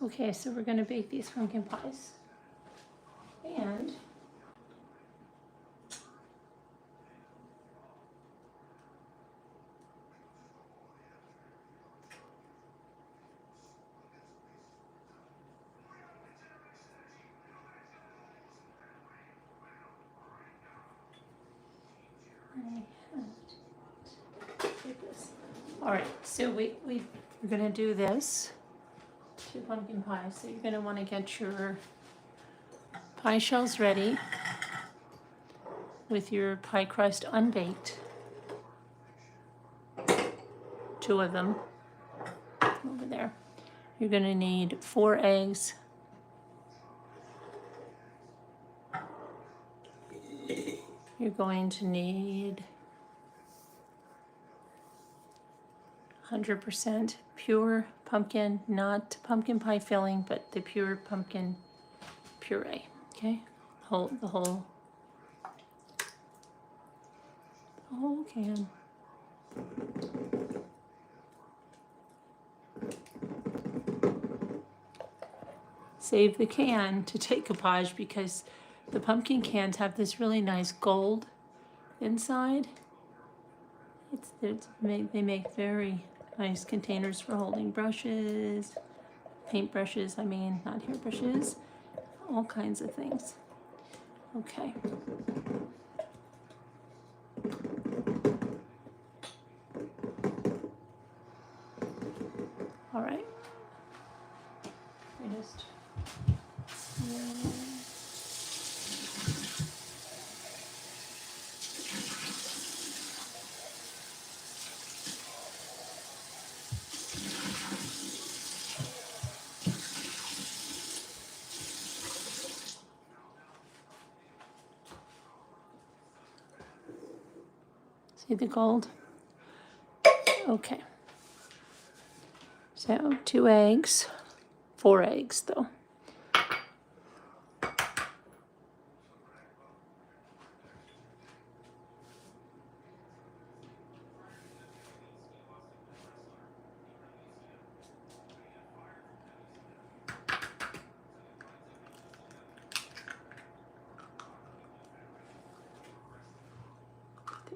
Okay, so we're gonna bake these pumpkin pies. And all right, so we're gonna do this, 2 pumpkin pies. So you're gonna wanna get your pie shells ready with your pie crust unbaked. 2 of them over there. You're gonna need 4 eggs. You're going to need 100% pure pumpkin, not pumpkin pie filling, but the pure pumpkin puree, okay? The whole can. Save the can to take decoupage because the pumpkin cans have this really nice gold inside. They make very nice containers for holding brushes, paint brushes, I mean, not hair brushes, all kinds of things. Okay. All right. We just, see the gold? Okay. So 2 eggs, 4 eggs though.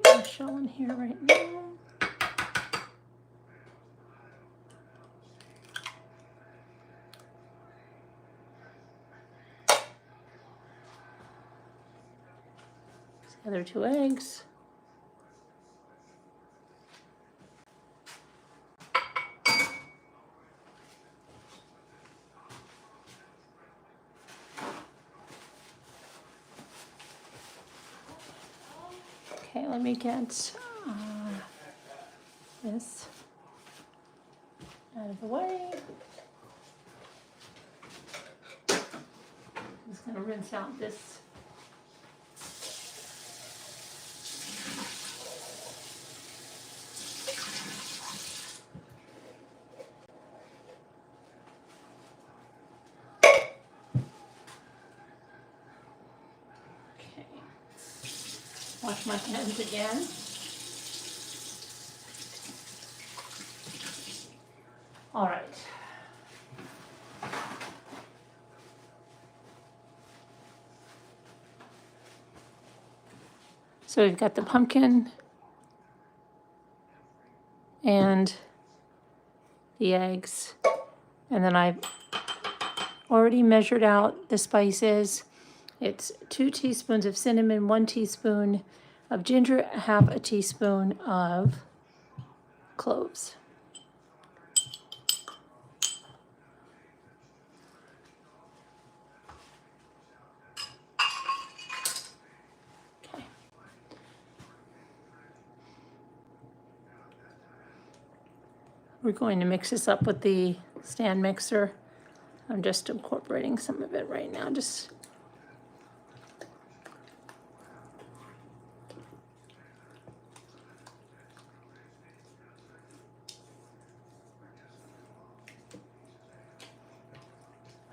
The eggshell in here right now. The other 2 eggs. Okay, let me get this out of the way. I'm just going to rinse out this. Okay. Wash my hands again. All right. So we've got the pumpkin and the eggs, and then I've already measured out the spices. It's 2 teaspoons of cinnamon, 1 teaspoon of ginger, half a teaspoon of cloves. Okay. We're going to mix this up with the stand mixer. I'm just incorporating some of it right now. Just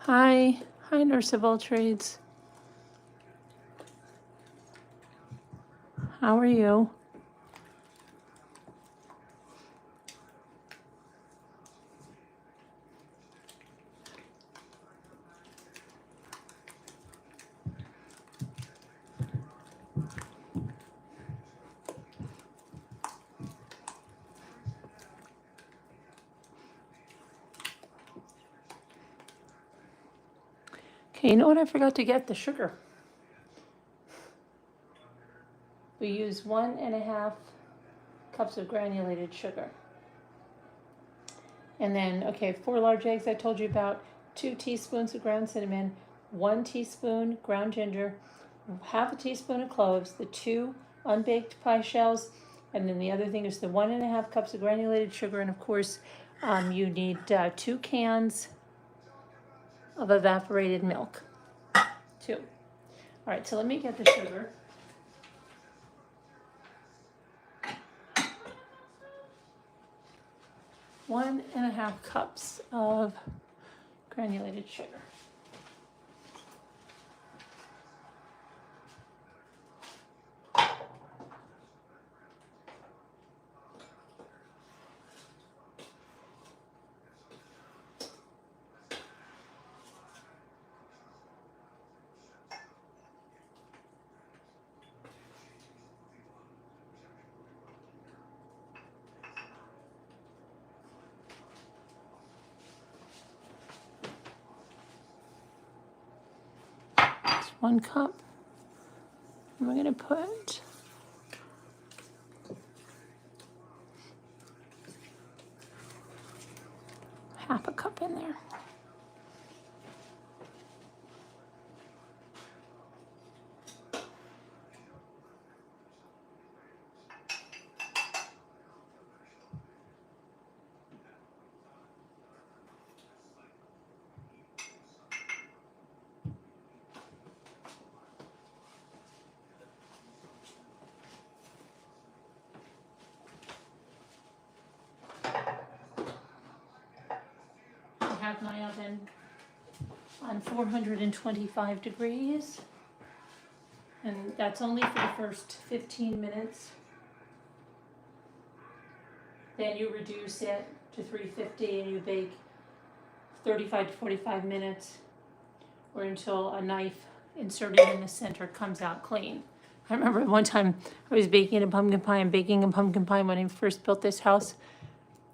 Hi, Nurse of all trades. How are you? Okay, you know what I forgot to get? The sugar. We use 1.5 cups of granulated sugar. And then, okay, 4 large eggs I told you about, 2 teaspoons of ground cinnamon, 1 teaspoon ground ginger, 1/2 teaspoon of cloves, the 2 unbaked pie shells, and then the other thing is the 1.5 cups of granulated sugar, and of course, you need 2 cans of evaporated milk. 2. All right, so let me get the sugar. One and a half cups of granulated sugar. It's 1 cup. And we're going to put half a cup in there. I have my oven on 425 degrees, and that's only for the first 15 minutes. Then you reduce it to 350 and you bake 35 to 45 minutes, or until a knife inserted in the center comes out clean. I remember one time I was baking a pumpkin pie and baking a pumpkin pie when I first built this house.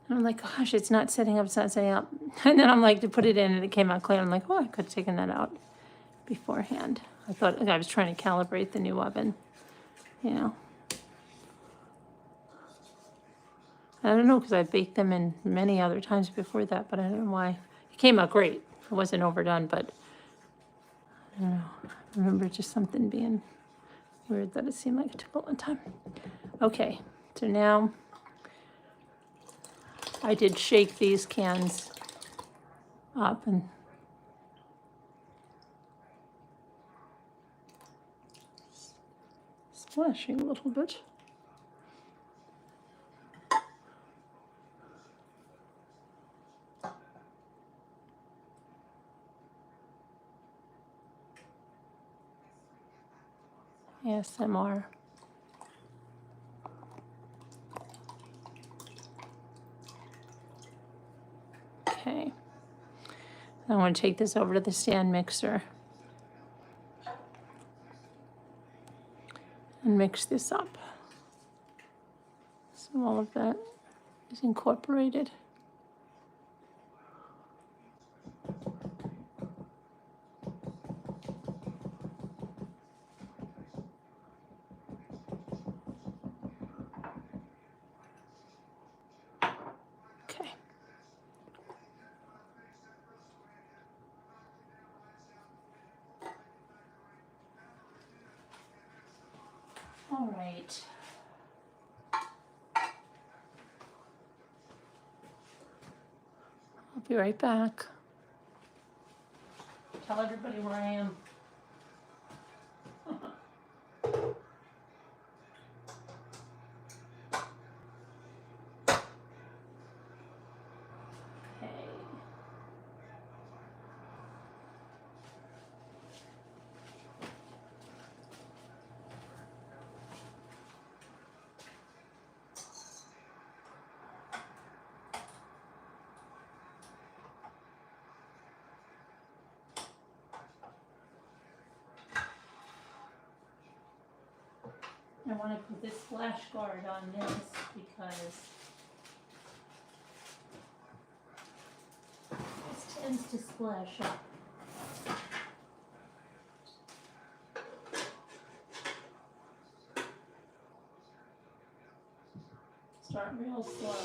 And I'm like, gosh, it's not setting up, it's not setting up. And then I'm like, to put it in and it came out clean. I'm like, oh, I could have taken that out beforehand. I thought I was trying to calibrate the new oven, you know. I don't know, because I baked them in many other times before that, but I don't know why. It came out great. It wasn't overdone, but I don't know. I remember just something being weird that it seemed like it took a long time. Okay, so now I did shake these cans up and splashing a little bit. ASMR. Okay. I want to take this over to the stand mixer and mix this up. So all of that is incorporated. Okay. All right. I'll be right back. Tell everybody where I am. Okay. I want to put this splash guard on this because this tends to splash up. Start real slow.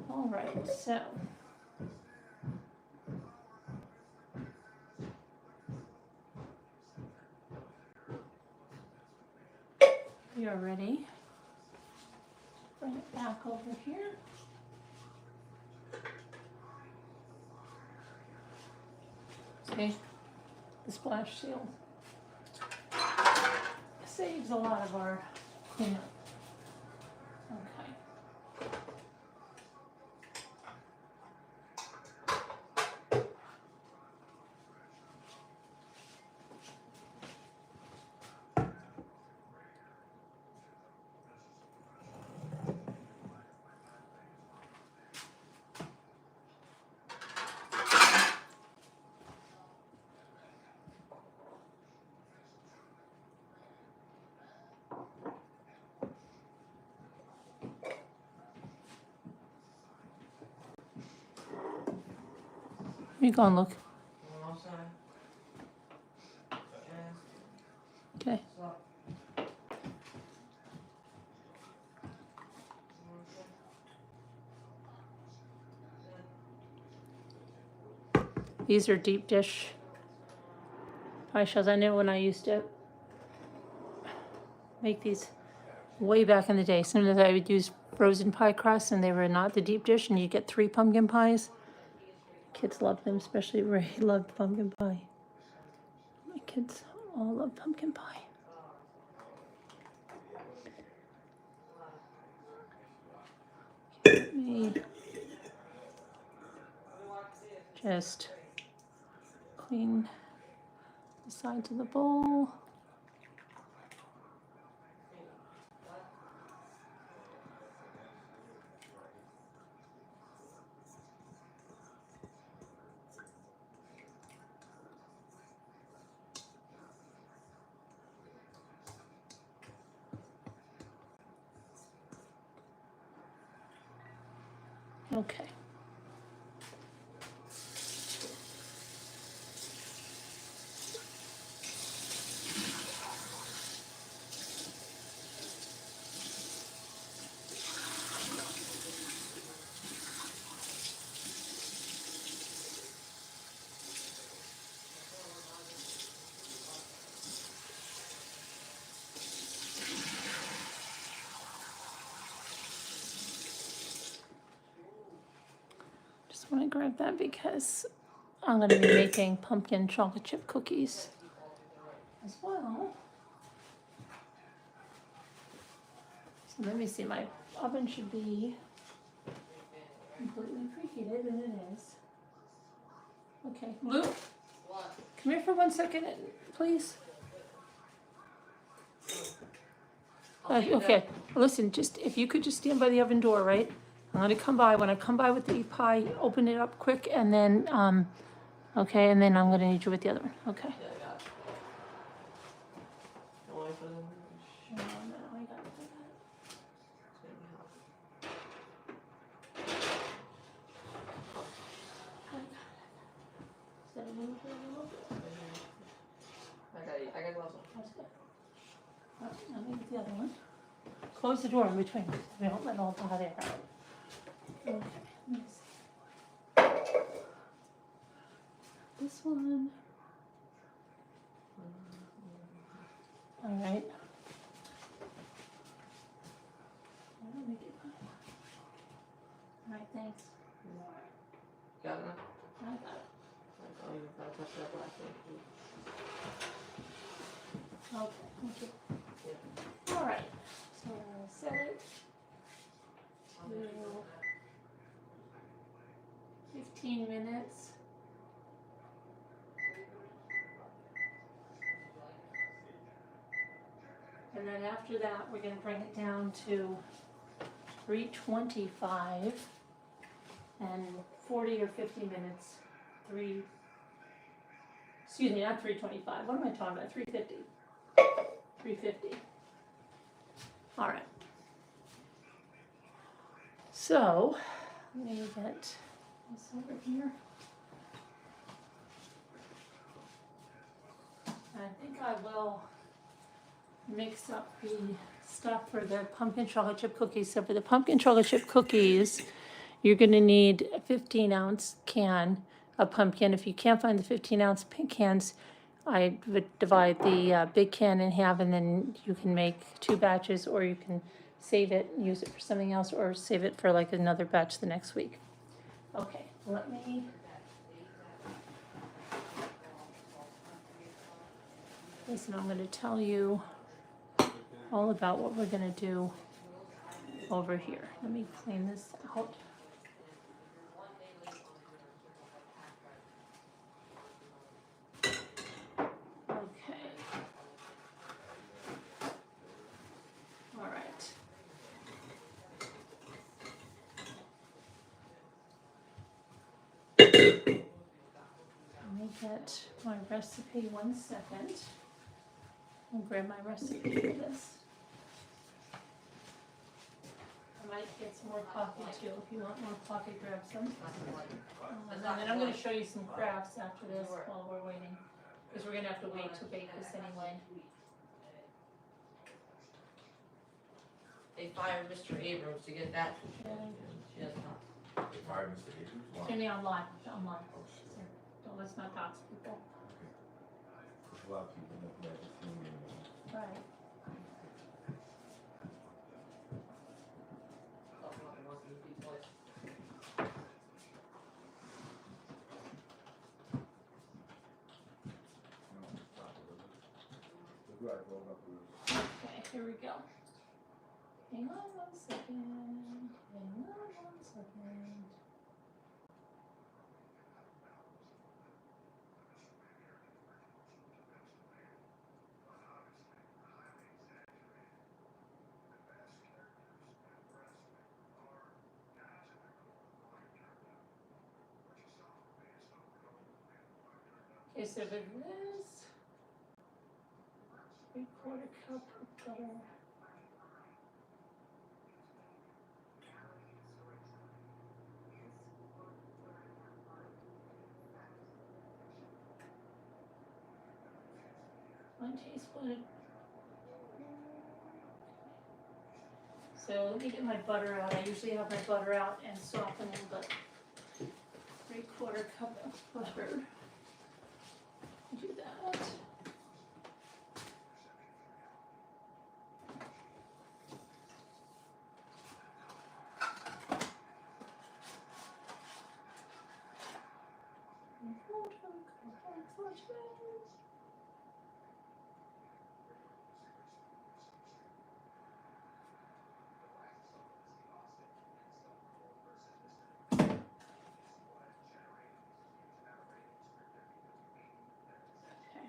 All right, so we are ready. Bring it back over here. See, the splash seal saves a lot of our cleanup. Okay. Where you going, Luke? Okay. These are deep dish pie shells. I know when I used to make these way back in the day, sometimes I would use frozen pie crusts and they were not the deep dish and you get 3 pumpkin pies. Kids loved them, especially Ray loved pumpkin pie. My kids all love pumpkin pie. Let me just clean the sides of the bowl. Okay. Just want to grab that because I'm going to be making pumpkin chocolate chip cookies as well. So let me see, my oven should be completely preheated, and it is. Okay, Luke, What? come here for 1 second, please. Okay, listen, just if you could just stand by the oven door, right? I'm gonna come by. When I come by with the pie, open it up quick, and then, okay, and then I'm gonna need you with the other one. Okay. Yeah, I got it. Don't worry for them. No, no, I got it. Is that a little bit, a little bit? I got gloves on. That's good. All right, now let me get the other one. Close the door in between. We don't let all the hot air out. Okay, let me see. This one. All right. All right, thanks. Got enough? I got it. I don't even gotta touch that last thing. Okay, thank you. All right, so I'm gonna set it to 15 minutes. And then after that, we're gonna bring it down to 325 and 40 or 50 minutes. Excuse me, not 325. What am I talking about? 350. 350. All right. So, let me get this over here. I think I will mix up the stuff for the pumpkin chocolate chip cookies. So for the pumpkin chocolate chip cookies, you're gonna need a 15-ounce can of pumpkin. If you can't find the 15-ounce cans, I would divide the big can in half, and then you can make 2 batches, or you can save it, use it for something else, or save it for like another batch the next week. Okay, let me. Listen, I'm gonna tell you all about what we're gonna do over here. Let me clean this out. Okay. All right. Let me get my recipe 1 second. I'll grab my recipe for this. I might get some more coffee too. If you want more coffee, grab some. And then I'm gonna show you some crafts after this while we're waiting. Because we're gonna have to wait to bake this anyway. They fired Mr. Abrams to get that. She does not. They fired Mr. Abrams? Why? Jimmy, online. Oh, shit. Don't let's not dox people. There's a lot of people that never seen me anymore. Right. Look like rolled up with Okay, here we go. Hang on 1 second. Hang on 1 second. Okay, so for this, 3/4 cup of butter. One teaspoon. So let me get my butter out. I usually have my butter out and soften it, but 3/4 cup of butter. Do that. Okay.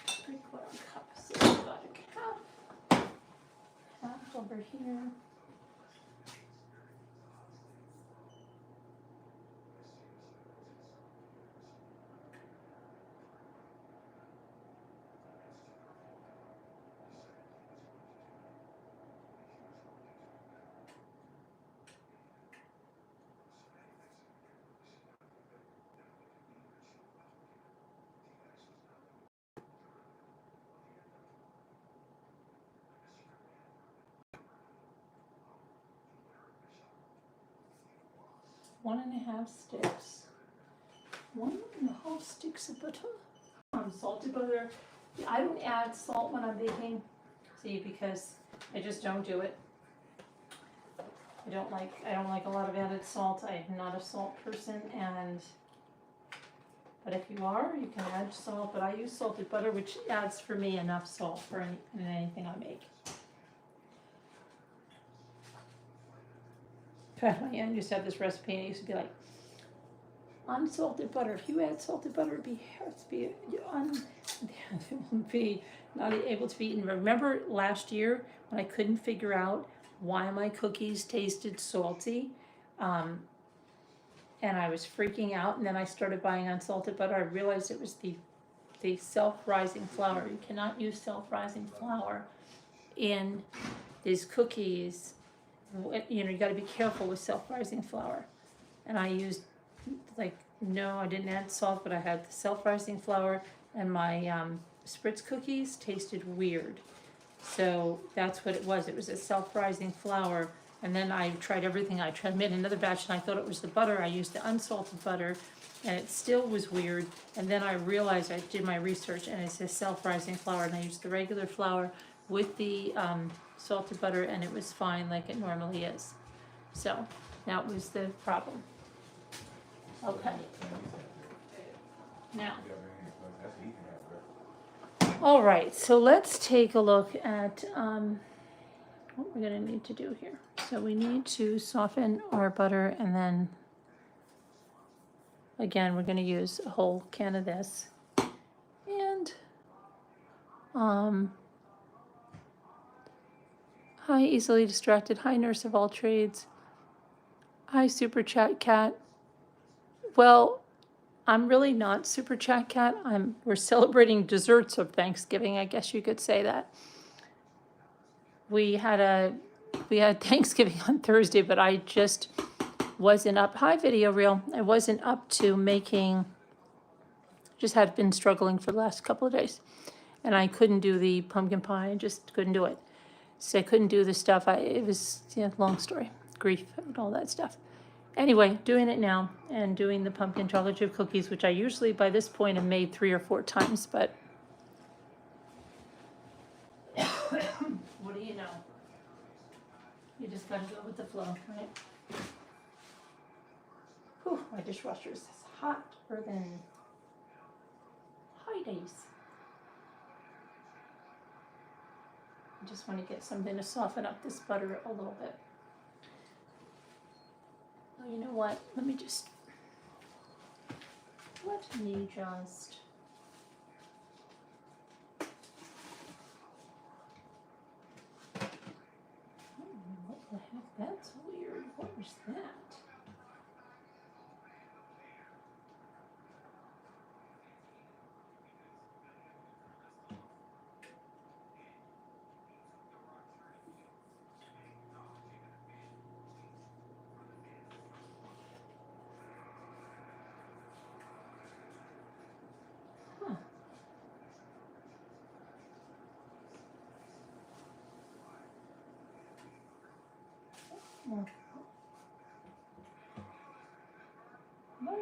3/4 cup. So I've got a half over here. One and a half sticks. 1.5 sticks of butter. Salted butter. I don't add salt when I'm baking. See, because I just don't do it. I don't like a lot of added salt. I'm not a salt person, but if you are, you can add salt. But I use salted butter, which adds for me enough salt for in anything I make. My aunt used to have this recipe, and it used to be like, unsalted butter. If you add salted butter, it would be not able to be eaten. Remember last year when I couldn't figure out why my cookies tasted salty, and I was freaking out. And then I started buying unsalted butter. I realized it was the self-rising flour. You cannot use self-rising flour in these cookies. You know, you got to be careful with self-rising flour. And I used, no, I didn't add salt, but I had the self-rising flour, and my spritz cookies tasted weird. So that's what it was. It was a self-rising flour. And then I tried everything. I made another batch, and I thought it was the butter. I used the unsalted butter, and it still was weird. And then I realized, I did my research, and it's a self-rising flour, and I used the regular flour with the salted butter, and it was fine like it normally is. So that was the problem. Okay. Now, That's easy enough, all right, so let's take a look at what we're gonna need to do here. So we need to soften our butter, and then again, we're gonna use a whole can of this. And hi, easily distracted. Hi, nurse of all trades. Hi, super chat cat. Well, I'm really not super chat cat. We're celebrating desserts of Thanksgiving. I guess you could say that. We had Thanksgiving on Thursday, but I just wasn't up. Hi, Video Reel. I wasn't up to making. Just had been struggling for the last couple of days, and I couldn't do the pumpkin pie. I just couldn't do it. So I couldn't do the stuff. It was long story, grief and all that stuff. Anyway, doing it now and doing the pumpkin chocolate chip cookies, which I usually by this point have made 3 or 4 times, but what do you know? You just gotta go with the flow, right? Whew, my dishwasher is hotter than high days. I just want to get something to soften up this butter a little bit. Oh, you know what? Let me just. What the heck? That's weird. What was that?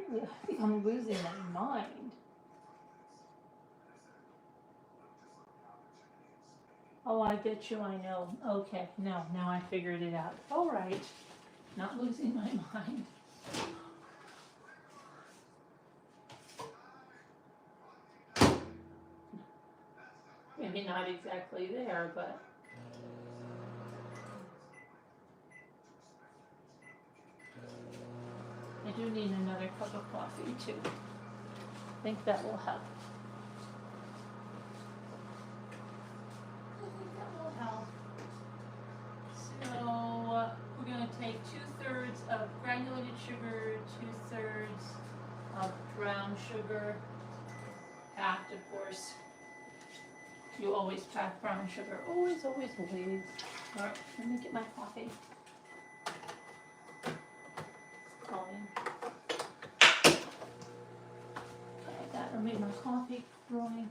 I think I'm losing my mind. Oh, I bet you I know. Okay, now I figured it out. All right, not losing my mind. Maybe not exactly there, but. I do need another cup of coffee too. I think that will help. So we're going to take 2/3 of granulated sugar, 2/3 of brown sugar, packed, of course. You always pack brown sugar. Always, always, always. All right, let me get my coffee. I made my coffee growing.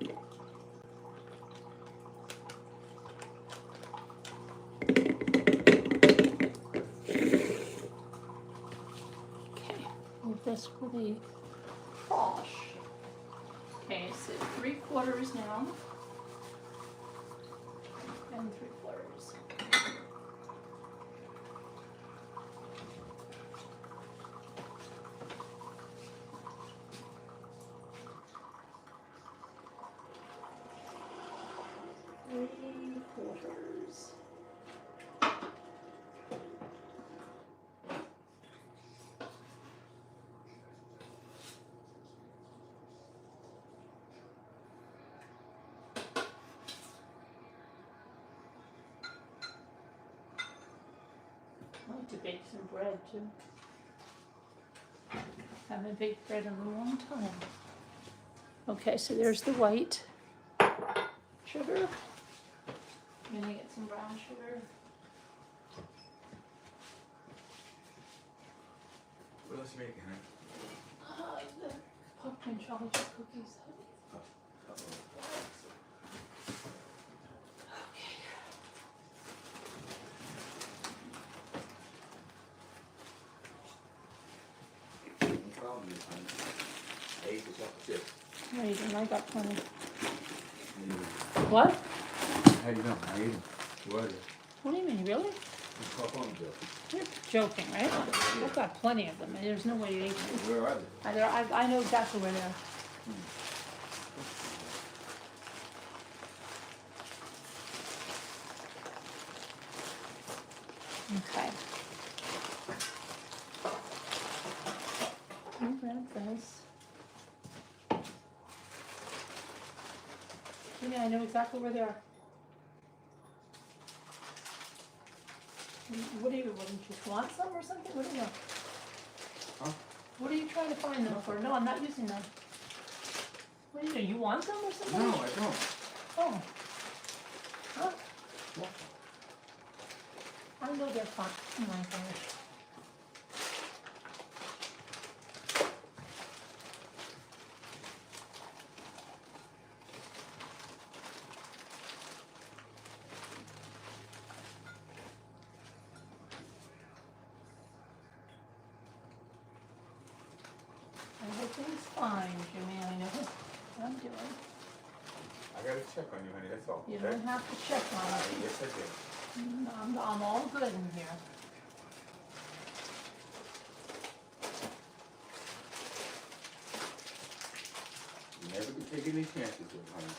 Okay, move this for the wash. Okay, so 3/4 now. And 3/4. Three-quarters. I like to bake some bread too. Haven't baked bread in a long time. Okay, so there's the white sugar. I'm gonna get some brown sugar. What else you making, huh? The popcorn chocolate chip cookies. No problem, Miss Honey. I ate the chocolate chips. Wait, and I got plenty. Mm. What? How you know? I ate them. What? What do you mean, really? It's popcorn Joe. You're joking, right? I've got plenty of them, and there's no way you ate them. Where are they? I know exactly where they are. Okay. You grab this. Yeah, I know exactly where they are. What do you want some or something? What do you want? Huh? What are you trying to find them for? No, I'm not using them. What do you do? You want them or something? No, I don't. Oh. Huh? What? I know they're fun. Oh my gosh. Everything's fine, Jimmy. I know what I'm doing. I gotta check on you, honey, that's all. You okay? don't have to check on me. Yes, I did. I'm all good in here. You never can take any chances with honey.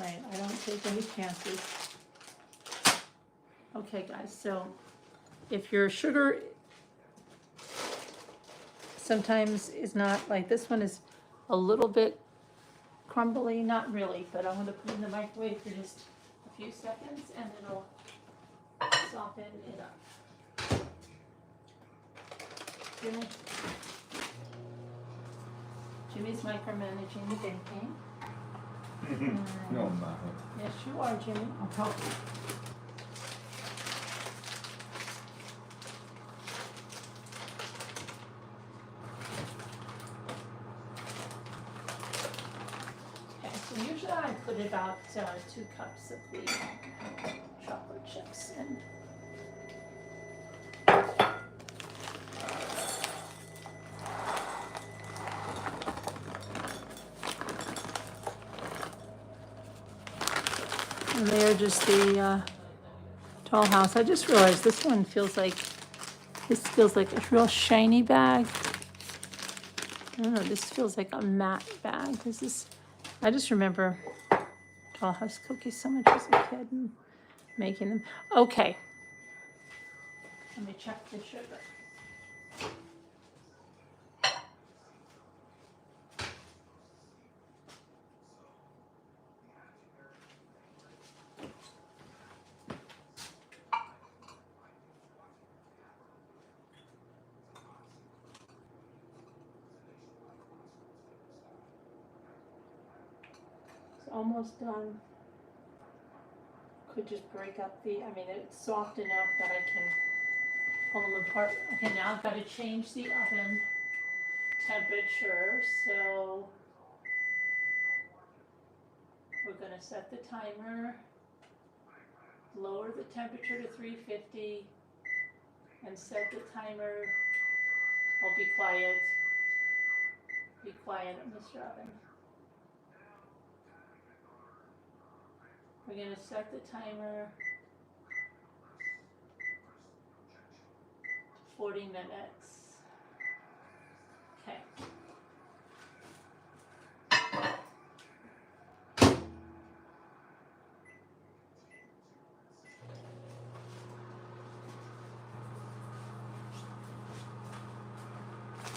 Right, I don't take any chances. Okay, guys, so if your sugar sometimes is not, like this one is a little bit crumbly, not really, but I'm gonna put it in the microwave for just a few seconds and it'll soften it up. Jimmy? Jimmy's micromanaging the baking. No, I'm not. Yes, you are, Jimmy. I'll help you. Okay, so usually I put about 2 cups of the chocolate chips in. And they are just the Tall House. I just realized this one feels like a real shiny bag. I don't know, this feels like a matte bag. I just remember Tall House cookies so much as a kid and making them. Okay. Let me check the sugar. It's almost done. Could just break up it's soft enough that I can pull them apart. Okay, now I've got to change the oven temperature, so we're gonna set the timer, lower the temperature to 350, and set the timer, oh, be quiet, Mr. Oven. We're gonna set the timer to 40 minutes. Okay.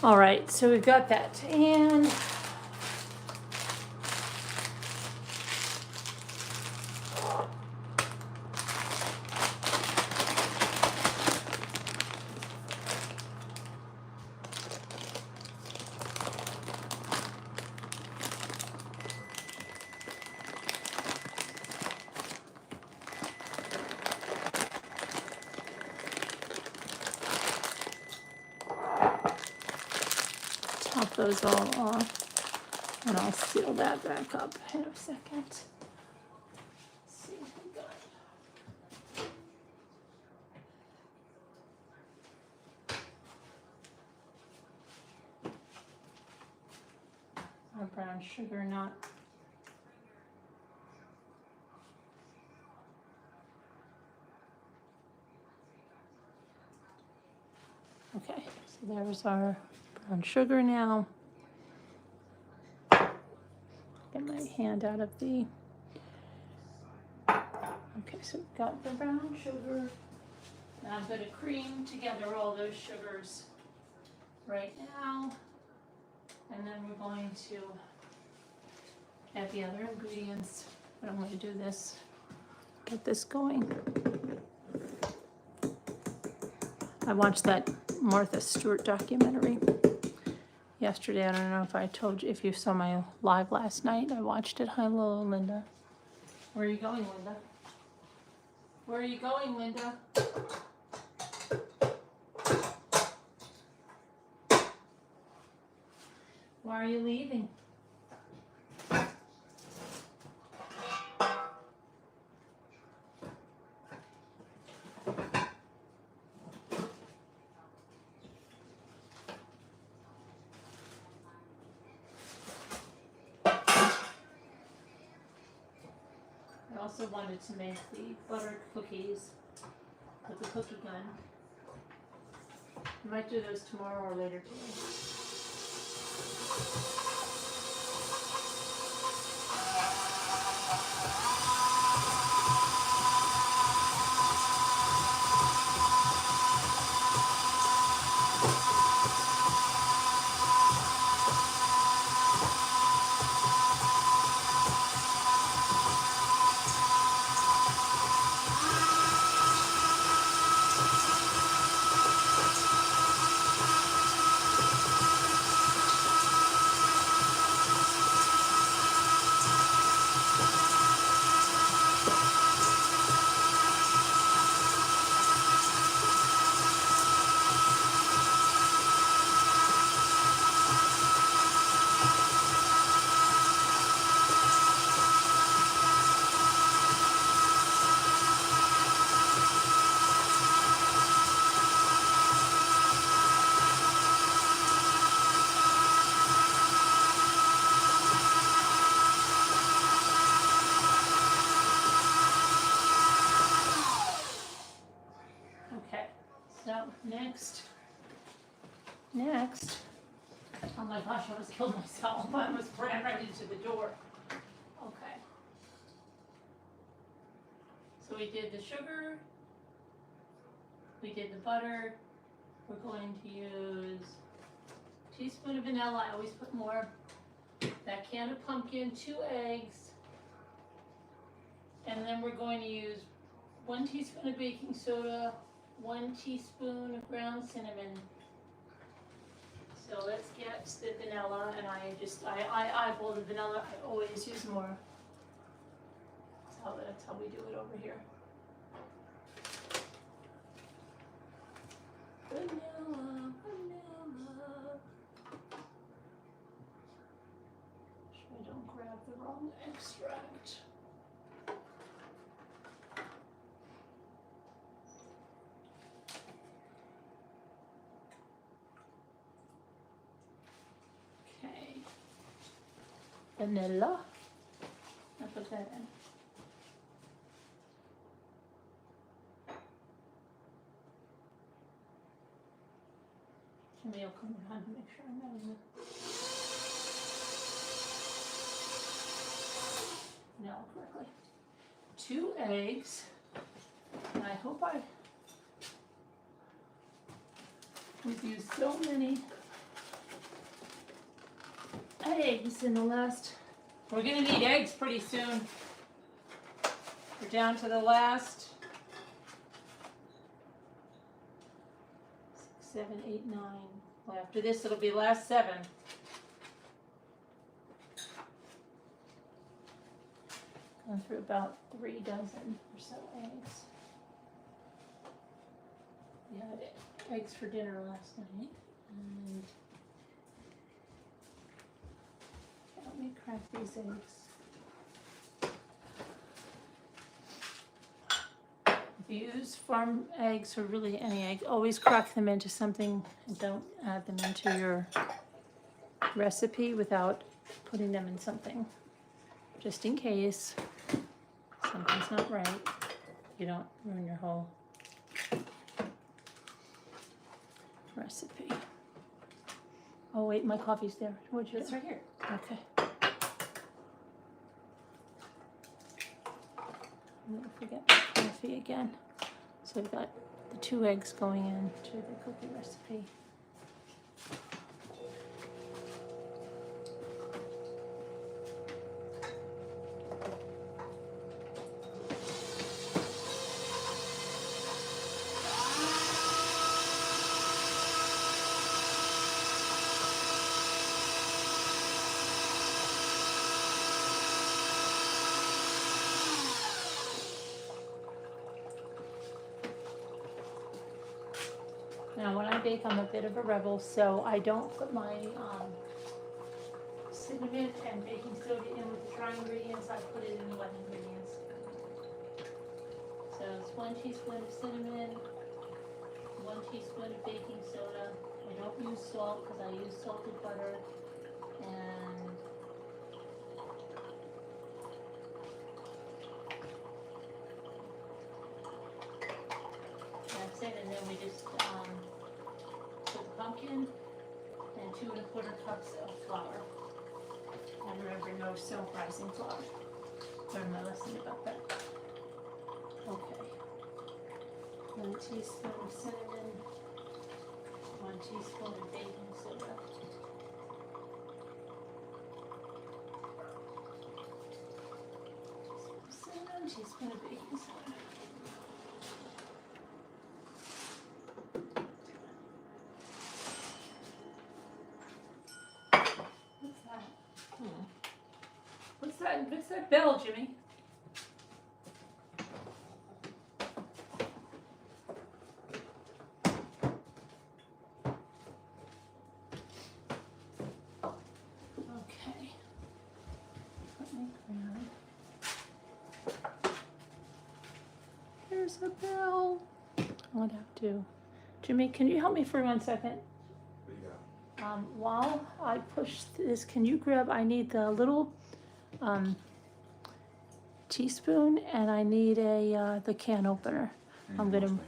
All right, so we've got that, and top those all off, and I'll seal that back up in a second. Let's see what we got. Our brown sugar not. Okay, so there's our brown sugar now. Get my hand out of the. Okay, so we've got the brown sugar. And I'm going to cream together all those sugars right now. And then we're going to add the other ingredients. But I'm going to do this, get this going. I watched that Martha Stewart documentary yesterday. I don't know if I told you, if you saw my live last night. I watched it. Hi, hello, Linda. Where are you going, Linda? Where are you going, Linda? Why are you leaving? I also wanted to make the buttered cookies with the cookie gun. I might do those tomorrow or later today. Next, oh my gosh, I almost killed myself. I almost ran right into the door. Okay. So we did the sugar, we did the butter. We're going to use a teaspoon of vanilla. I always put more. That can of pumpkin, 2 eggs. And then we're going to use 1 teaspoon of baking soda, 1 teaspoon of ground cinnamon. So let's get the vanilla, and I eyeball the vanilla. I always use more. That's how we do it over here. Vanilla, vanilla. Make sure I don't grab have the wrong extract. Okay. Vanilla. I put that in. Jimmy will come around to make sure I'm not in the. No, correctly. 2 eggs. And I hope we've used so many eggs in the last. We're gonna need eggs pretty soon. We're down to the last 6, 7, 8, 9. Well, after this, it'll be last 7. Gone through about 3 dozen or so eggs. We had eggs for dinner last night. And let me crack these eggs. If you use farm eggs or really any egg, always crack them into something and don't add them into your recipe without putting them in something. Just in case something's not right, you don't ruin your whole recipe. Oh wait, my coffee's there. What'd you? It's right here. Okay. I'm gonna forget my coffee again. So we've got the 2 eggs going into the cookie recipe. Now, when I bake, I'm a bit of a rebel, so I don't put my cinnamon and baking soda in with the dry ingredients. I put it in the wet ingredients. So it's 1 teaspoon of cinnamon, 1 teaspoon of baking soda. I don't use salt because I use salted butter, and that's it. And then we just put the pumpkin and 2 1/4 cups of flour. And remember, no self-rising flour. Learned my lesson about that. Okay. 1 teaspoon of cinnamon, 1 teaspoon of baking soda. Cinnamon, teaspoon of baking soda. What's that? What's that? What's that bell, Jimmy? Okay. Let me grab. There's a bell. I would have to. Jimmy, can you help me for 1 second? What do you got? While I push this, can you grab, I need the little teaspoon, and I need the can opener. I'm gonna,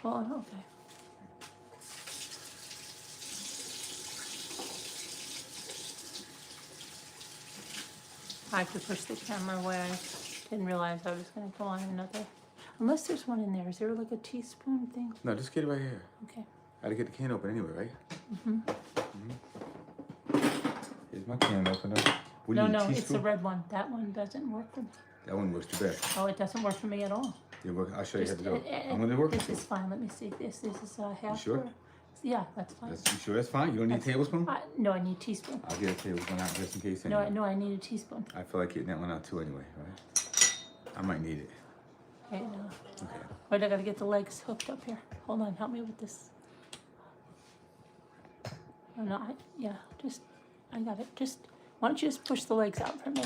well, okay. I have to push the camera away. I didn't realize I was gonna go on another, unless there's one in there. Is there like a teaspoon thing? No, just get it right here. Okay. I gotta get the can open anyway, right? Mm-hmm. Here's my can opener. What do No, you need, no, it's the teaspoon? red one. That one doesn't work for me. That one works the best. Oh, it doesn't work for me at all. I'll show you how to do it. Just, I'm gonna work. This is fine. Let me see. This is half. sure? Yeah, that's fine. You sure that's fine? You don't need a That's- tablespoon? No, I need a teaspoon. I'll get a tablespoon out just in case. No, Anyway. no, I need a teaspoon. I feel like getting that one out too anyway, right? I might need it. Okay, no. Okay. Wait, I gotta get the legs hooked up here. Hold on, help me with this. Oh no, I got it. Just Why don't you just push the legs out for me?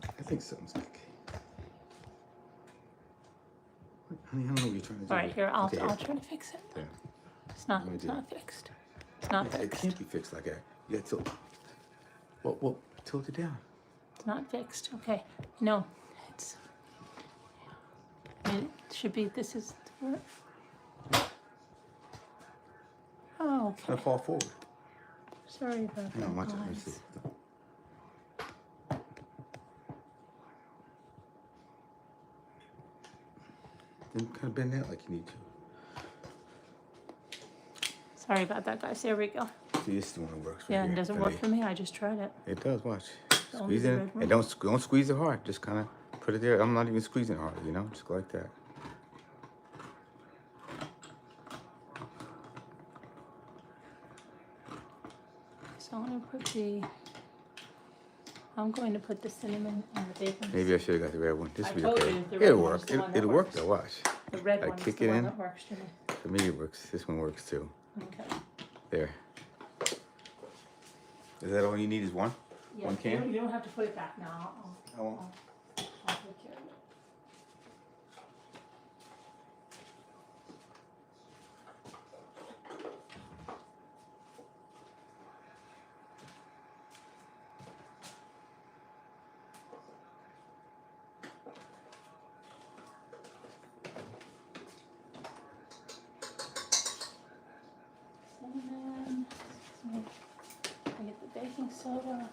I think something's okay. Honey, I don't know what you're trying to do. All right, here, I'll Okay, try to fix it. There. It's not Let me do it. fixed. It's not It fixed. can't be fixed like that. You gotta tilt. Well, tilt it down. It's not fixed. Okay. No, it's. It should be. This is. Oh, It's gonna okay. fall forward. Sorry about Hang that. on, watch it. Let me guys. see. Then kind of bend that like you need to. Sorry about that, guys. There we go. See, this is the one that works. Right Yeah, here. it doesn't work for me. I just tried it. It does. Watch. Only Squeeze the it, red one? and don't squeeze it hard. Just kind of put it there. I'm not even squeezing hard. You know, just go like that. So I'm going to put the cinnamon and the bacon. Maybe I should have got the red one. This I will be told okay. you, the It'll red one work. is the one that It'll work works. though. Watch. The red I one kick is the it one in. that works to me. For me, it works. This one works too. Okay. There. Is that all you need? Is one? Yeah, One can? You don't have to put it back now. I won't. I'll take care of it. Cinnamon. I get the baking soda.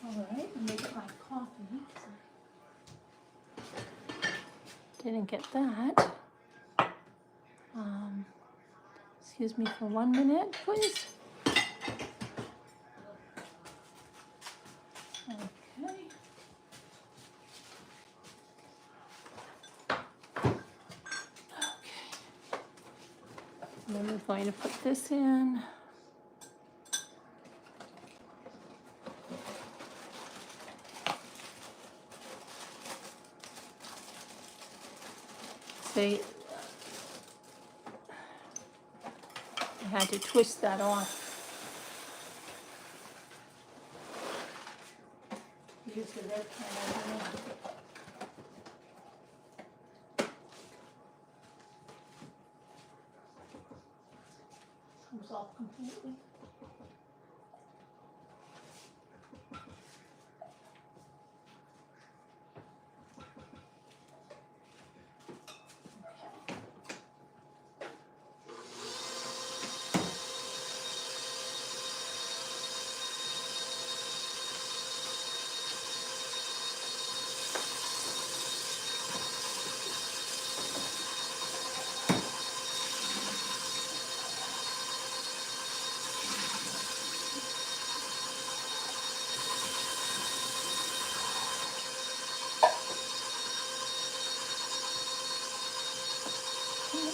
All right, let me get my coffee. Didn't get that. Excuse me for 1 minute, please. Okay. Okay. And then we're going to put this in. See, I had to twist that off. Use the red can. I don't know. Comes off completely.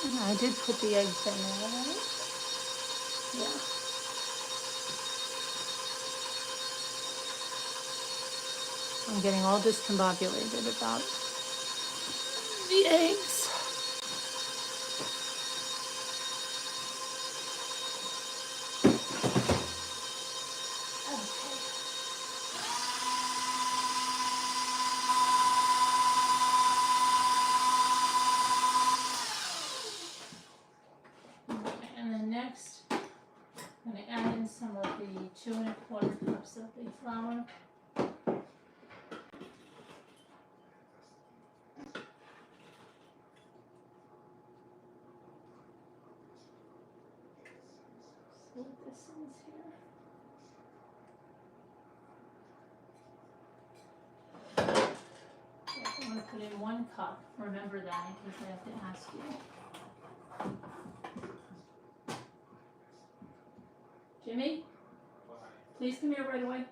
And I did put the eggs in there, right? Yeah. I'm getting all discombobulated about the eggs. Okay, and then next, I'm going to add in some of the 2 1/4 cups of the flour. See what this is here. Yes, I'm going to put in 1 cup. Remember that in case I have to ask you. Jimmy, please come here right away.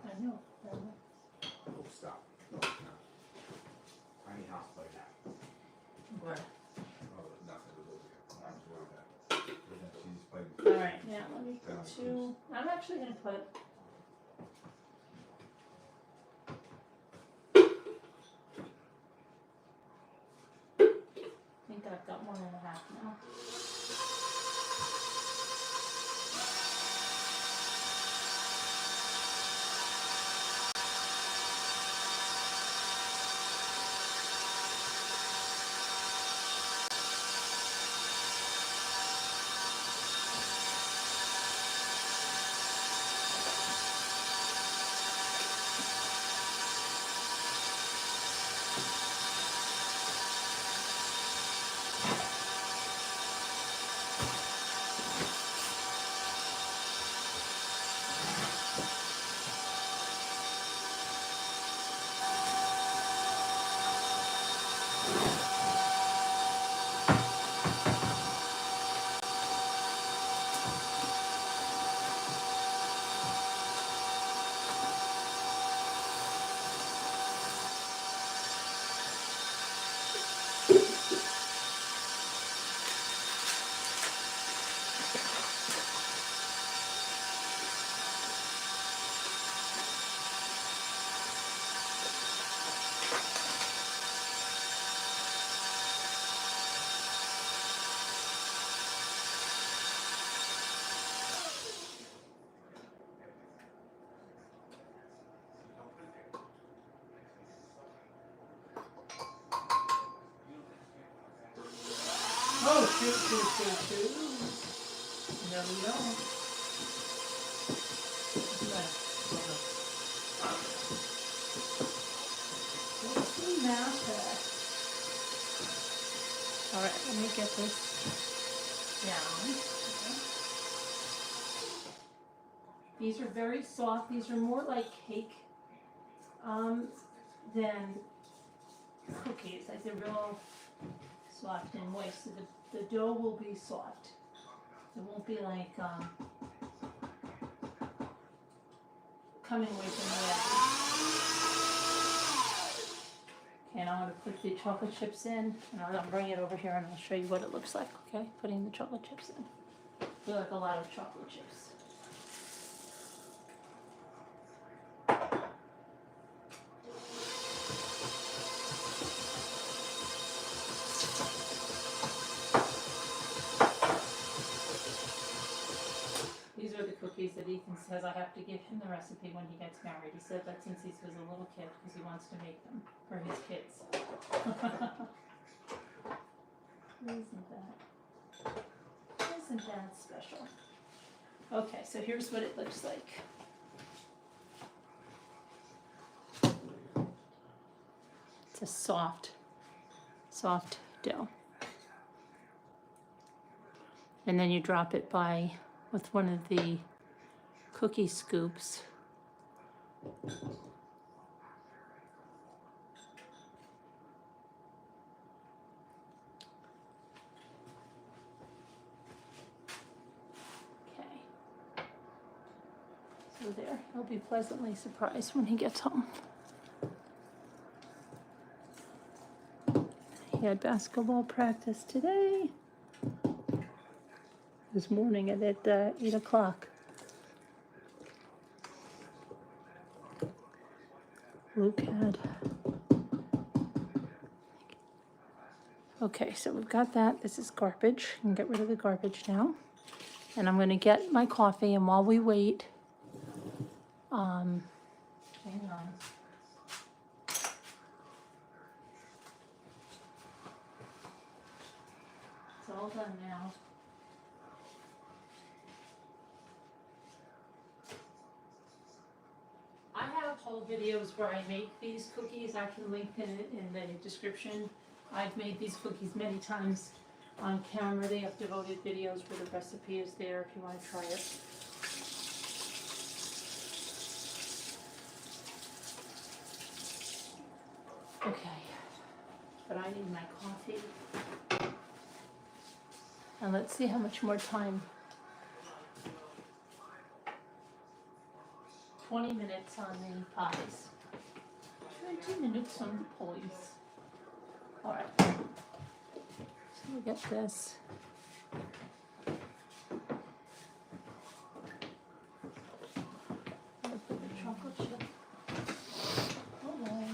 I know. Oh, stop. No, no. Tiny house like that. Where? Oh, nothing. It was over here. I was worried about it. She's playing. All right, now let me put two. I'm actually gonna put. I think I've got 1.5 now. Oh, shoot. No, we don't. What's the matter? All right, let me get this down. Okay. These are very soft. These are more like cake than cookies. Like they're real soft and moist. So the dough will be soft. It won't be like coming away from the edges. Okay, and I'm going to put the chocolate chips in, and I'll bring it over here and I'll show you what it looks like, okay? Putting the chocolate chips in. I feel like a lot of chocolate chips. These are the cookies that Ethan says I have to give him the recipe when he gets married. He said that since he was a little kid because he wants to make them for his kids. Isn't that special? Okay, so here's what it looks like. It's a soft dough. And then you drop it with one of the cookie scoops. Okay. So there, he'll be pleasantly surprised when he gets home. He had basketball practice today. This morning at 8 o'clock. Luke had. Okay, so we've got that. This is garbage. I can get rid of the garbage now. And I'm going to get my coffee, and while we wait, hang on. It's all done now. I have whole videos where I make these cookies. I can link in the description. I've made these cookies many times. on camera. They have devoted videos where the recipe is there if you want to try it. Okay, but I need my coffee. And let's see how much more time. 20 minutes on the pies. 20 minutes on the pies. All right. So we get this. I'll put the chocolate chip away.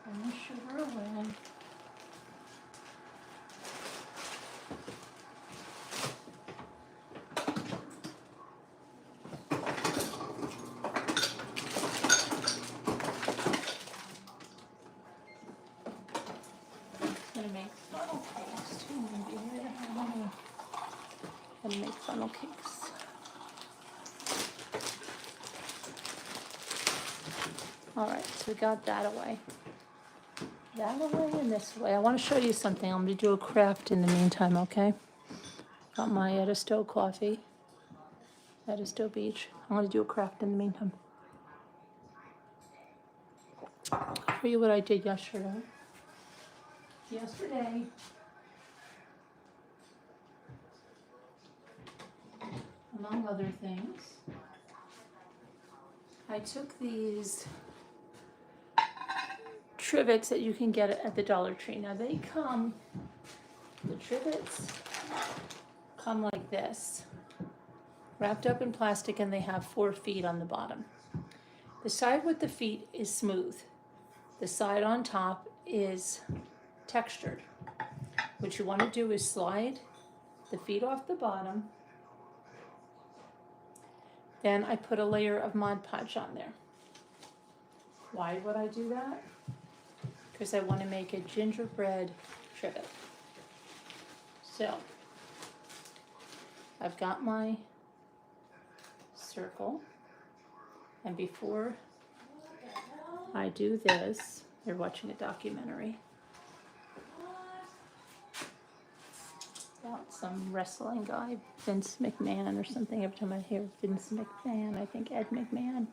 And the sugar away. Gonna make funnel cakes too. Maybe later. I don't know. Gonna make funnel cakes. All right, so we got that away. That away and this way. I want to show you something. I'm going to do a craft in the meantime, okay? Got my Edisto coffee. Edisto Beach. I'm going to do a craft in the meantime. I'll show you what I did yesterday. Among other things, I took these trivets that you can get at the Dollar Tree. Now the trivets come like this, wrapped up in plastic, and they have 4 feet on the bottom. The side with the feet is smooth. The side on top is textured. What you want to do is slide the feet off the bottom. Then I put a layer of Mod Podge on there. Why would I do that? Because I want to make a gingerbread trivet. So, I've got my circle, and before I do this, you're watching a documentary about some wrestling guy, Vince McMahon or something. Every time I hear Vince McMahon, I think Ed McMahon.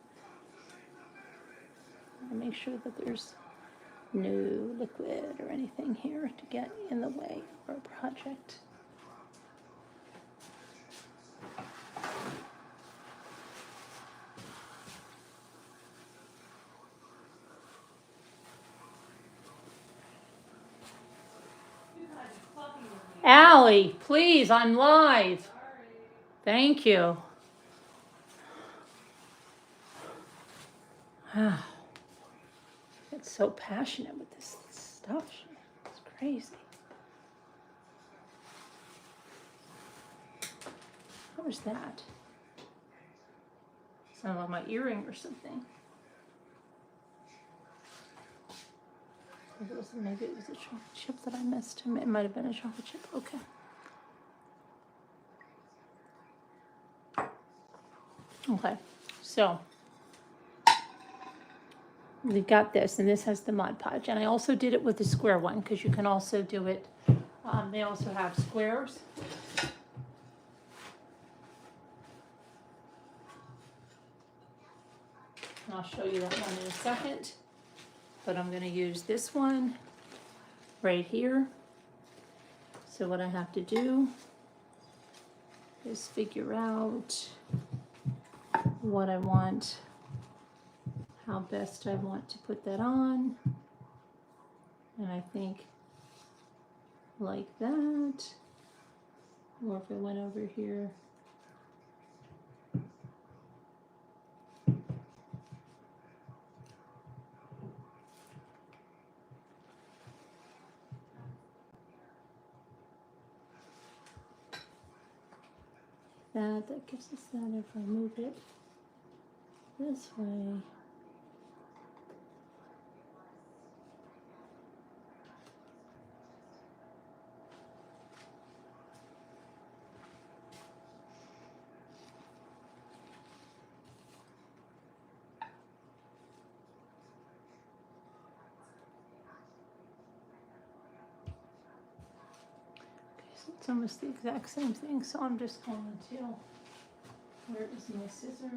I make sure that there's no liquid or anything here to get in the way of our project. Allie, please, I'm live. Thank you. It's so passionate with this stuff. It's crazy. What was that? Sounded like my earring or something. Maybe it was a chocolate chip that I missed. It might have been a chocolate chip. Okay. Okay, so we've got this, and this has the Mod Podge. And I also did it with the square one, because you can also do it. They also have squares. And I'll show you that one in a second. But I'm going to use this one right here. So what I have to do is figure out what I want, how best I want to put that on. And I think like that. Or if I went over here. That gives us that if I move it this way. It's almost the exact same thing, so I'm just going to, where is my scissor?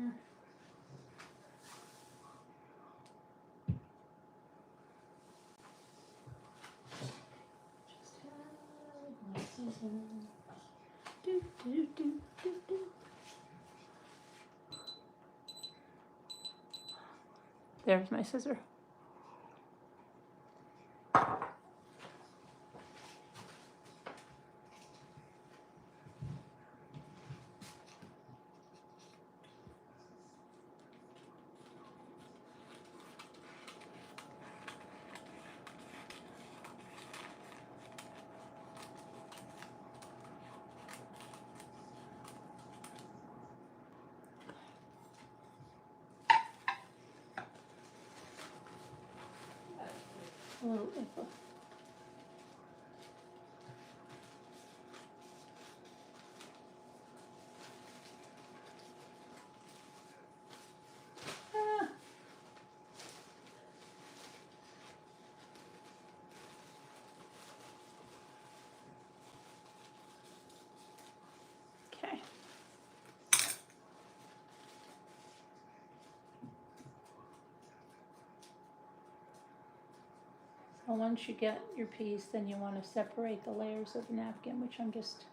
Just have my scissor. Do, do, do, do, do. There's my scissor. A little iffle. Ah. Okay. So once you get your piece, then you want to separate the layers of the napkin, which I'm just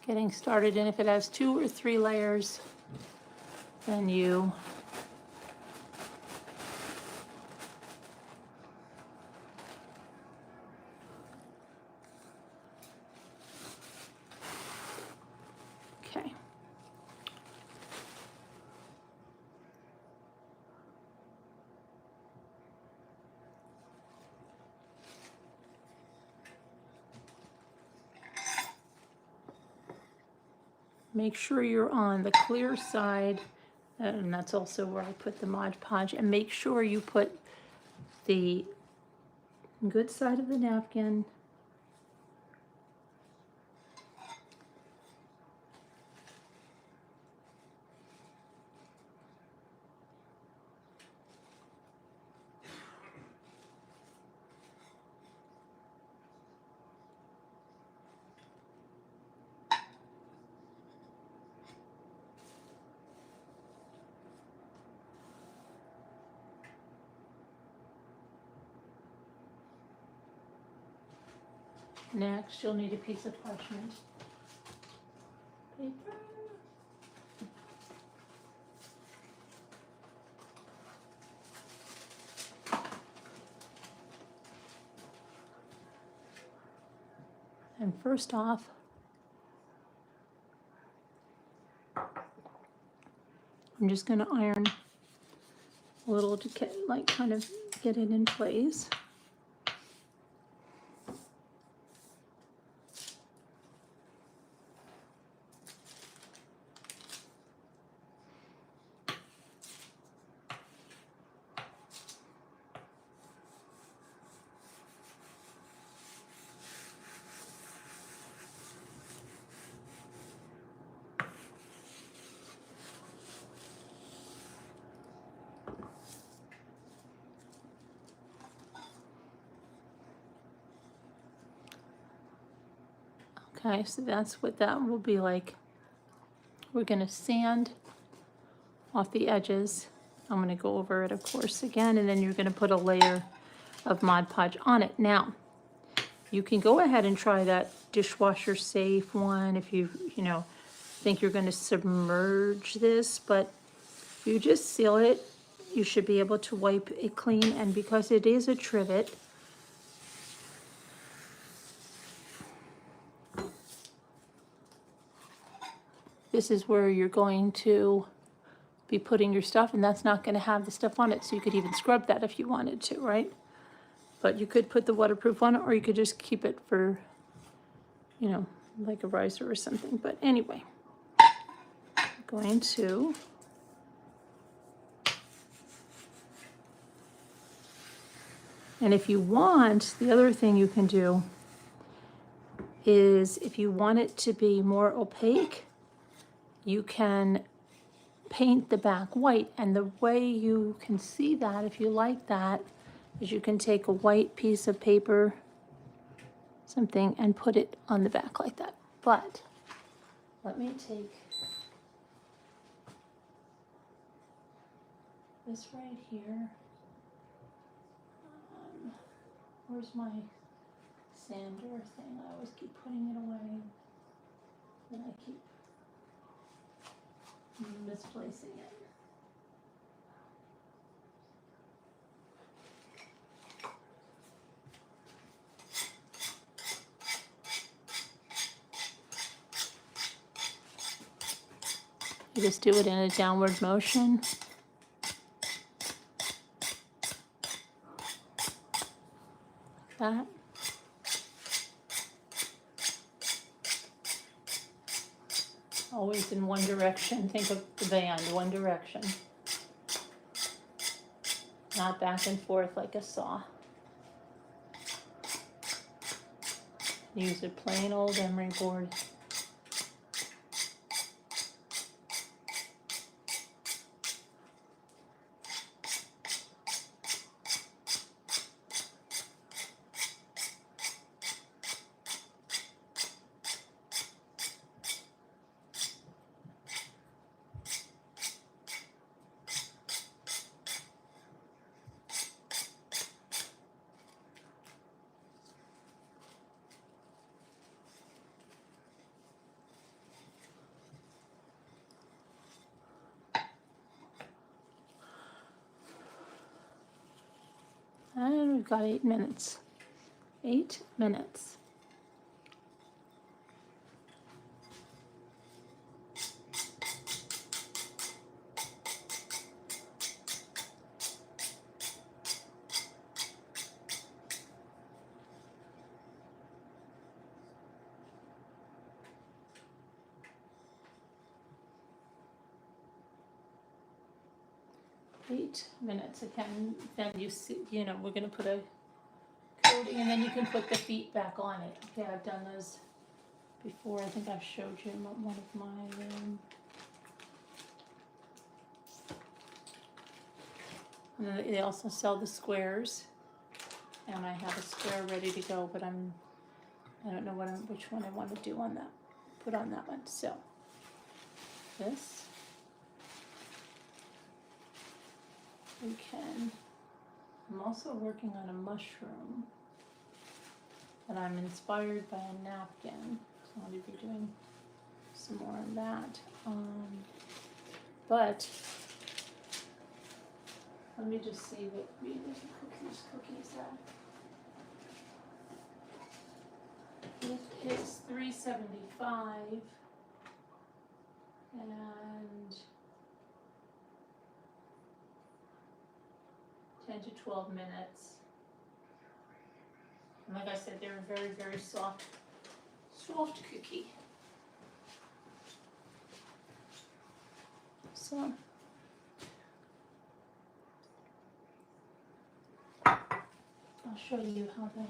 getting started. And if it has 2 or 3 layers, then you okay. Make sure you're on the clear side, and that's also where I put the Mod Podge. And make sure you put the good side of the napkin next. You'll need a piece of parchment paper. And first off, I'm just going to iron a little to get, like, kind of get it in place. Okay, so that's what that will be like. We're going to sand off the edges. I'm going to go over it, of course, again, and then you're going to put a layer of Mod Podge on it. Now, you can go ahead and try that dishwasher safe one if you think you're going to submerge this, but if you just seal it, you should be able to wipe it clean. And because it is a trivet, this is where you're going to be putting your stuff, and that's not going to have the stuff on it, so you could even scrub that if you wanted to, right? But you could put the waterproof on it, or you could just keep it for, like a riser or something. But anyway, I'm going to and if you want, the other thing you can do is if you want it to be more opaque, you can paint the back white. And the way you can see that, if you like that, is you can take a white piece of paper, something, and put it on the back like that. But let me take this right here. Where's my sander thing? I always keep putting it away. And I keep misplacing it. You just do it in a downward motion. That. Always in one direction. Think of the band, one direction. Not back and forth like a saw. Use a plain old emery board. And we've got 8 minutes. 8 minutes. Again, then you see, you know, we're gonna put a coating and then you can put the feet back on it. Okay, I've done those before. I think I've showed you one of my, and then they also sell the squares. And I have a square ready to go, but I don't know which one I want to do on that, put on that one. So, this. We can. I'm also working on a mushroom, and I'm inspired by a napkin, so I'm going to be doing some more on that. But let me just see what cookies are. It's $3.75, and 10 to 12 minutes. And like I said, they're a very, very soft cookie. So I'll show you how they.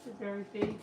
They're very big.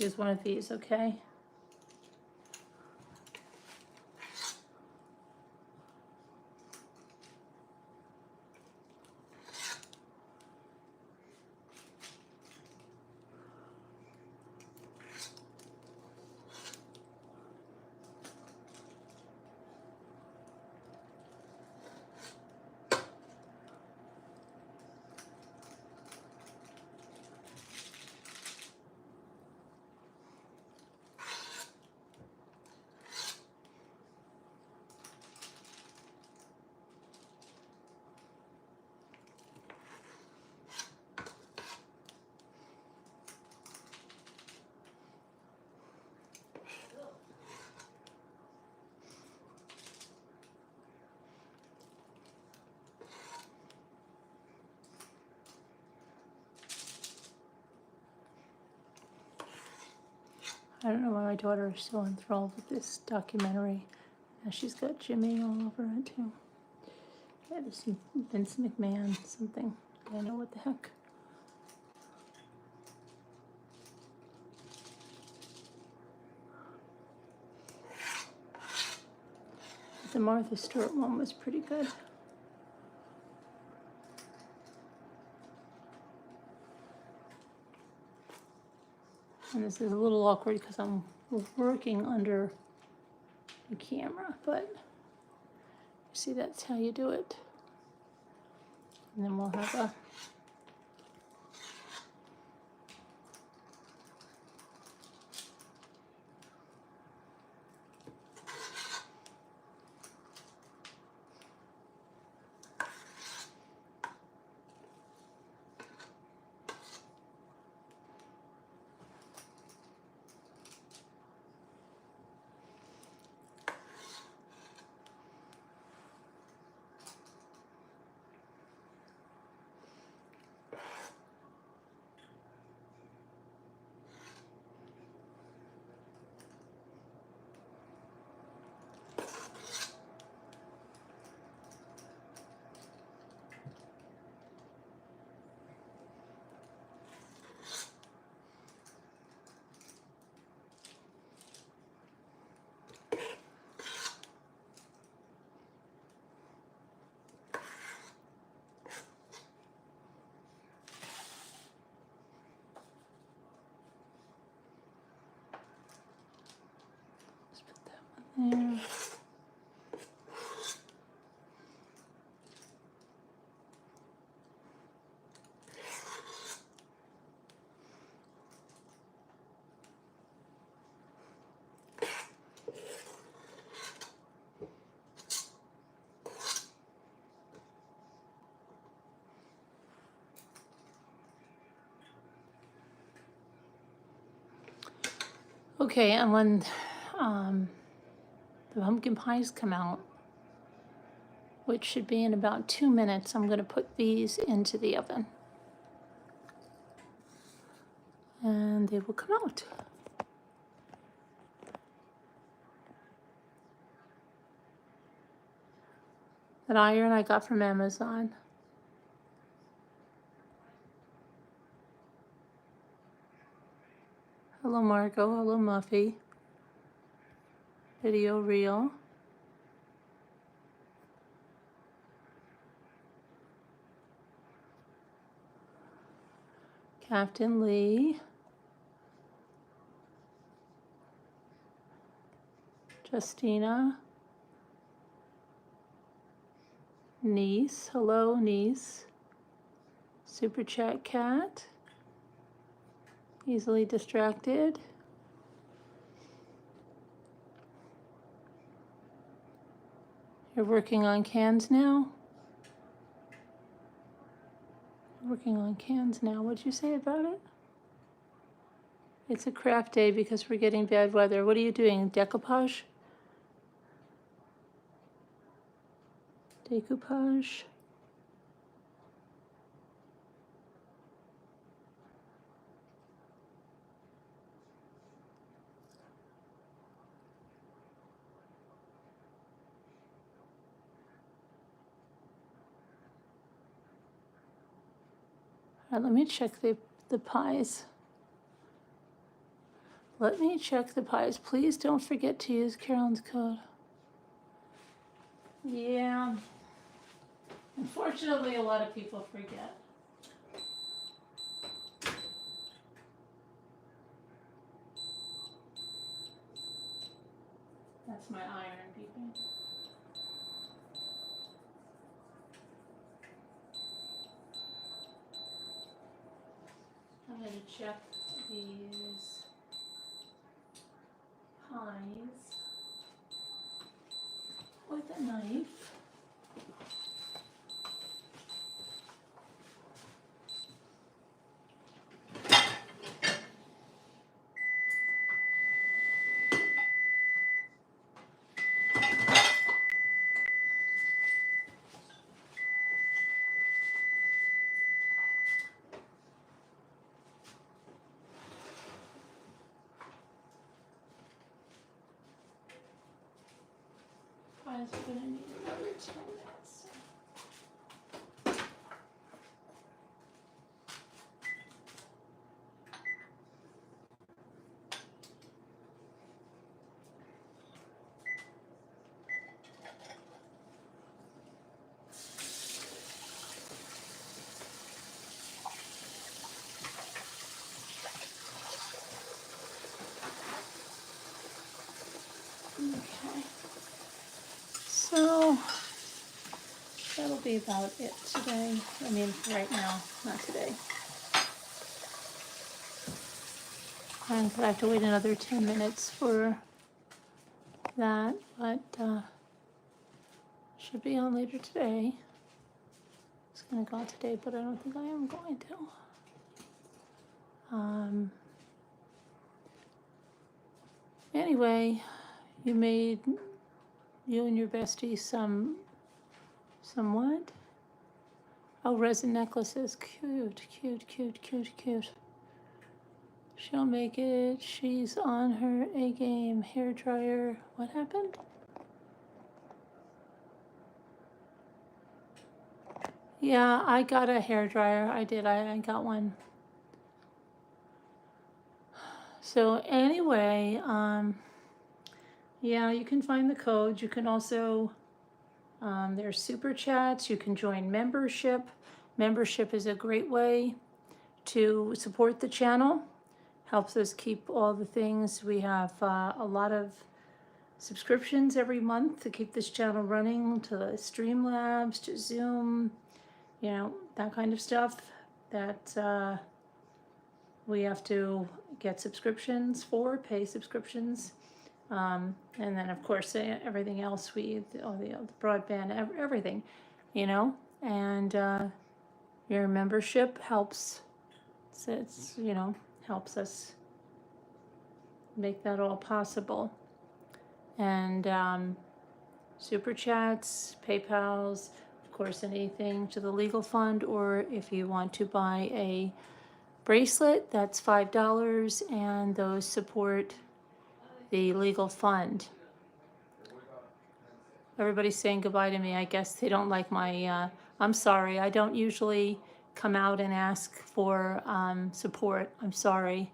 Use one of these, okay? I don't know why my daughter is so enthralled with this documentary. Now she's got Jimmy all over it too. Yeah, this Vince McMahon something. I don't know what the heck. The Martha Stewart one was pretty good. And this is a little awkward because I'm working under the camera, but see, that's how you do it. And then we'll have a let's put that one there. Okay, and when the pumpkin pies come out, which should be in about 2 minutes, I'm going to put these into the oven. And they will come out. That iron I got from Amazon. Hello Margot, hello Muffy. Video reel. Captain Lee. Justina. Niece, hello niece. Super Chat Cat. Easily distracted. You're working on cans now? Working on cans now. What'd you say about it? It's a craft day because we're getting bad weather. What are you doing? Decoupage? Decoupage? All right, let me check the pies. Let me check the pies. Please don't forget to use Carolyn's code. Yeah. Unfortunately, a lot of people forget. That's my iron beeping. I'm going to check these pies with a knife. guys are gonna need another 10 minutes. Okay. So that'll be about it today. I mean, right now, not today. And I have to wait another 10 minutes for that, but should be on later today. It's gonna go out today, but I don't think I am going to. Anyway, you and your bestie some what? Oh, resin necklaces. Cute, cute, cute, cute, cute. She'll make it. She's on her A game. Hair dryer. What happened? Yeah, I got a hair dryer. I did. I got one. So anyway, yeah, you can find the code. You can also, there's super chats. You can join membership. Membership is a great way to support the channel. Helps us keep all the things. We have a lot of subscriptions every month to keep this channel running, to Streamlabs, to Zoom, you know, that kind of stuff that we have to get subscriptions for, pay subscriptions. And then of course everything else all the broadband, everything, you know, and your membership helps. It's you know, helps us make that all possible. And super chats, PayPals, of course, anything to the legal fund, or if you want to buy a bracelet, that's $5, and those support the legal fund. Everybody's saying goodbye to me. I guess they don't like my, I'm sorry. I don't usually come out and ask for support. I'm sorry.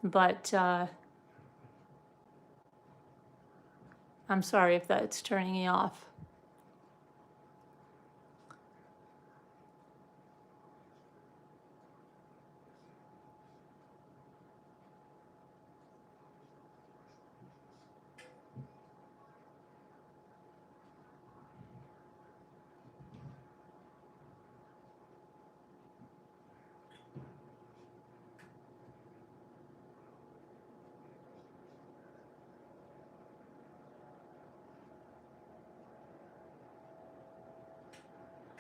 But I'm sorry if that's turning you off.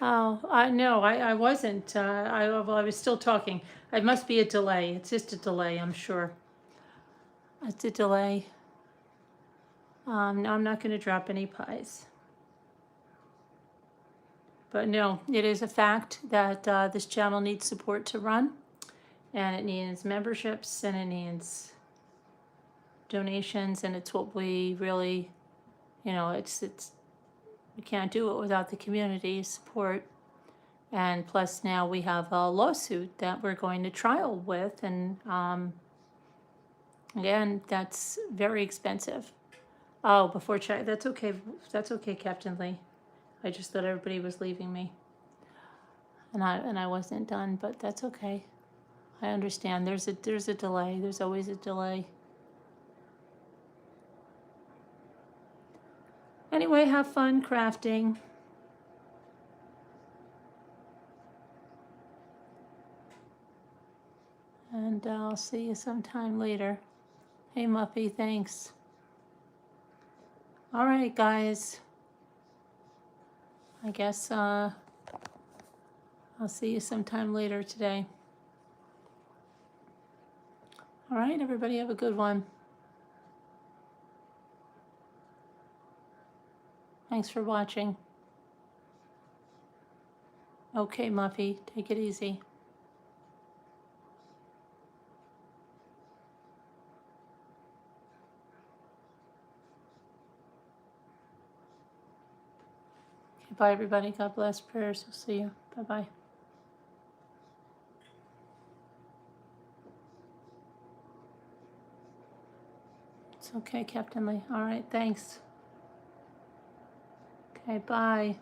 Oh, no, I wasn't. Well, I was still talking. It must be a delay. It's just a delay, I'm sure. It's a delay. No, I'm not going to drop any pies. But no, it is a fact that this channel needs support to run, and it needs memberships, and it needs donations, and it's what we really, you know, it's we can't do it without the community support. And plus now we have a lawsuit that we're going to trial with, and again, that's very expensive. Oh, before check, that's okay, Captain Lee. I just thought everybody was leaving me, and I wasn't done, but that's okay. I understand. There's a delay. There's always a delay. Anyway, have fun crafting. And I'll see you sometime later. Hey, Muffy, thanks. All right, guys. I guess I'll see you sometime later today. All right, everybody, have a good one. Thanks for watching. Okay, Muffy, take it easy. Okay, bye, everybody. God bless. Prayers. We'll see you. Bye-bye. It's okay, Captain Lee. All right, thanks. Okay, bye.